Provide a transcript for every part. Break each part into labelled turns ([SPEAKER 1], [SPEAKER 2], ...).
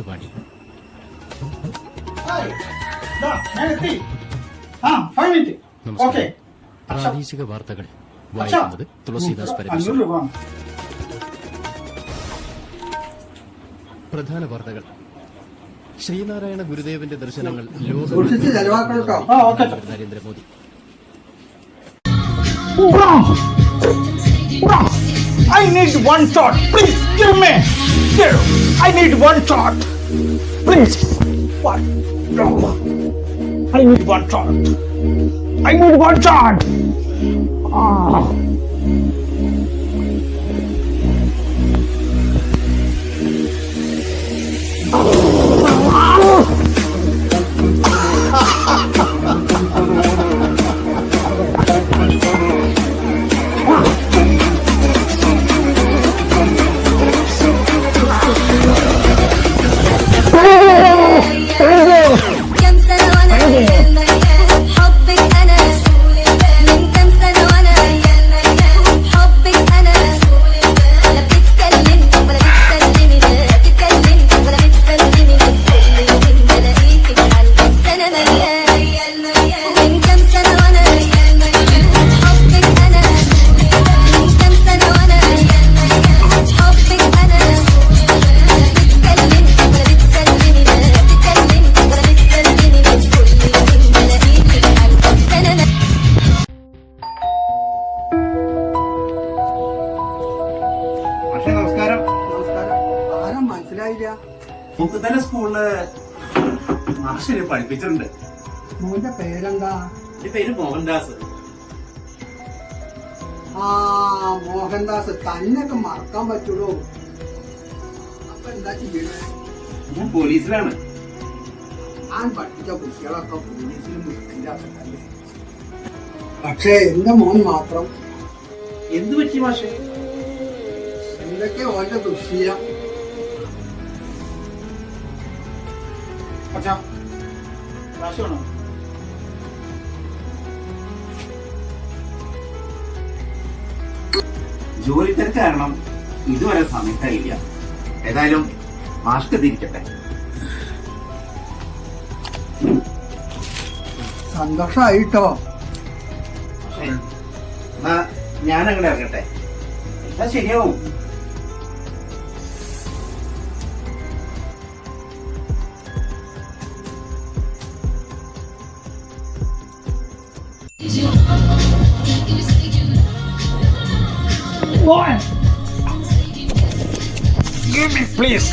[SPEAKER 1] ആകാശവാണി. നമസ്കാരം. പ്രാദേശിക വാർത്തകൾ വായിക്കുന്നത് തുളസീദാസ് പരമേശ്വരൻ. പ്രധാന വാർത്തകൾ. ശ്രീനാരായണ ഗുരുദേവന്റെ ദർശനങ്ങൾ Narendra Modi.
[SPEAKER 2] I need one shot. Please give me. Give. I need one shot. Please. What? No. I need one shot. I need one shot. Ah.
[SPEAKER 3] Mukkuthala സ്കൂളില് മാഷിനെ പഠിപ്പിച്ചിട്ടുണ്ട്.
[SPEAKER 4] മോന്റെ പേരെന്താ?
[SPEAKER 3] എന്റെ പേര് മോഹൻദാസ്.
[SPEAKER 4] ആ, മോഹൻദാസ്. തന്നെയൊക്കെ മറക്കാൻ പറ്റുള്ളൂ. അപ്പൊ എന്താ ചെയ്യണേ?
[SPEAKER 3] ഞാൻ പോലീസിലാണ്.
[SPEAKER 4] ഞാൻ പഠിച്ച കുട്ടികളൊക്കെ പോലീസിൽ മുക്കിലാക്കല്ലേ. പക്ഷേ എന്റെ മോൻ മാത്രം.
[SPEAKER 3] എന്ത് പറ്റി മാഷെ?
[SPEAKER 4] എന്തൊക്കെ ഓന്റെ ദുശീലം.
[SPEAKER 3] ജോലി തിരക്ക് കാരണം ഇതുവരെ സമയത്തായില്ല. ഏതായാലും മാഷ്ക്ക് തിരിക്കട്ടെ.
[SPEAKER 4] സന്തോഷായിട്ടോ.
[SPEAKER 3] എന്നാ ഞാൻ അങ്ങനെ ഇറങ്ങട്ടെ. എന്നാ ശരിയാവും.
[SPEAKER 2] Boy. Give me, please.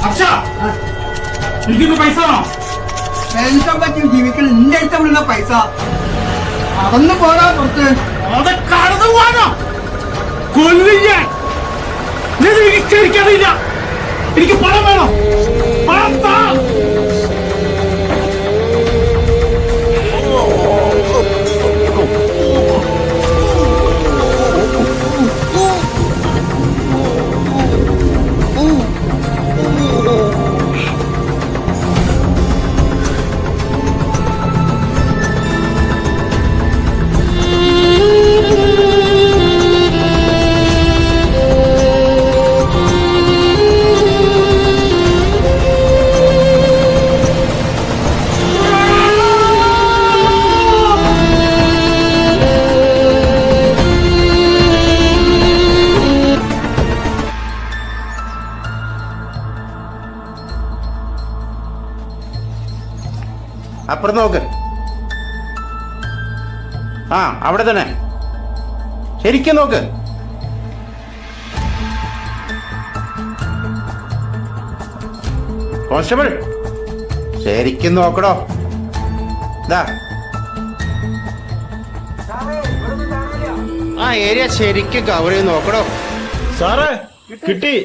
[SPEAKER 2] അച്ഛാ, എനിക്കിന്ന് പൈസ വേണം.
[SPEAKER 4] പെൻഷൻ പറ്റി ജീവിക്കണം. എന്റെ അടുത്തുള്ള പൈസ അതൊന്ന് പോരാ പുറത്ത്.
[SPEAKER 2] അത് കടന്നു പോകാനോ? കൊല്ലില്ല. എനിക്കറിയില്ല. എനിക്ക് പണം വേണം. പണം താ.
[SPEAKER 3] അപ്പുറത്ത് നോക്ക്. ആ, അവിടെ തന്നെ ശരിക്കും നോക്ക്. കോൺസ്റ്റബിൾ, ശരിക്കും നോക്കടോ. ഇതാ ആ ഏരിയ ശരിക്കും കവർ ചെയ്ത് നോക്കടോ.
[SPEAKER 2] സാറേ, കിട്ടി.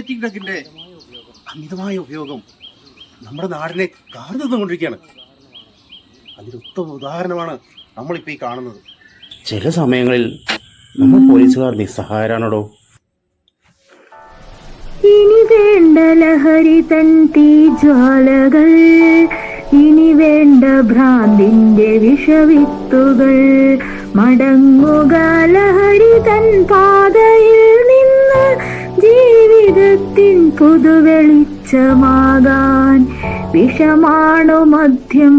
[SPEAKER 5] സിന്തറ്റിക് ഡ്രഗിന്റെ അമിതമായ ഉപയോഗം നമ്മുടെ നാടിനെ കാർന്നുകൊണ്ടിരിക്കുകയാണ്. അതിന്റെ ഉത്തമ ഉദാഹരണമാണ് നമ്മളിപ്പോ ഈ കാണുന്നത്. ചില സമയങ്ങളിൽ നമ്മൾ പോലീസുകാർ നിസ്സഹായരാണോ?
[SPEAKER 6] ഇനി വേണ്ട ലഹരി തൻ തീജ്വാലകൾ, ഇനി വേണ്ട ഭ്രാന്തിന്റെ വിഷവിത്തുകൾ. മടങ്ങുക ലഹരി തൻ പാതയിൽ നിന്ന്, ജീവിതത്തിൻ പുതുവെളിച്ചമാകാൻ. വിഷമാണു മദ്യം,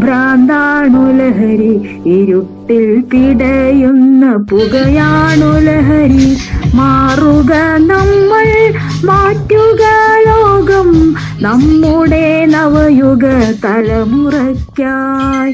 [SPEAKER 6] ഭ്രാന്താണു ലഹരി, ഇരുട്ടിൽ പിടയുന്ന പുകയാണു ലഹരി. മാറുക നമ്മൾ, മാറ്റുക ലോകം, നമ്മുടെ നവയുഗ തലമുറയ്ക്കായി.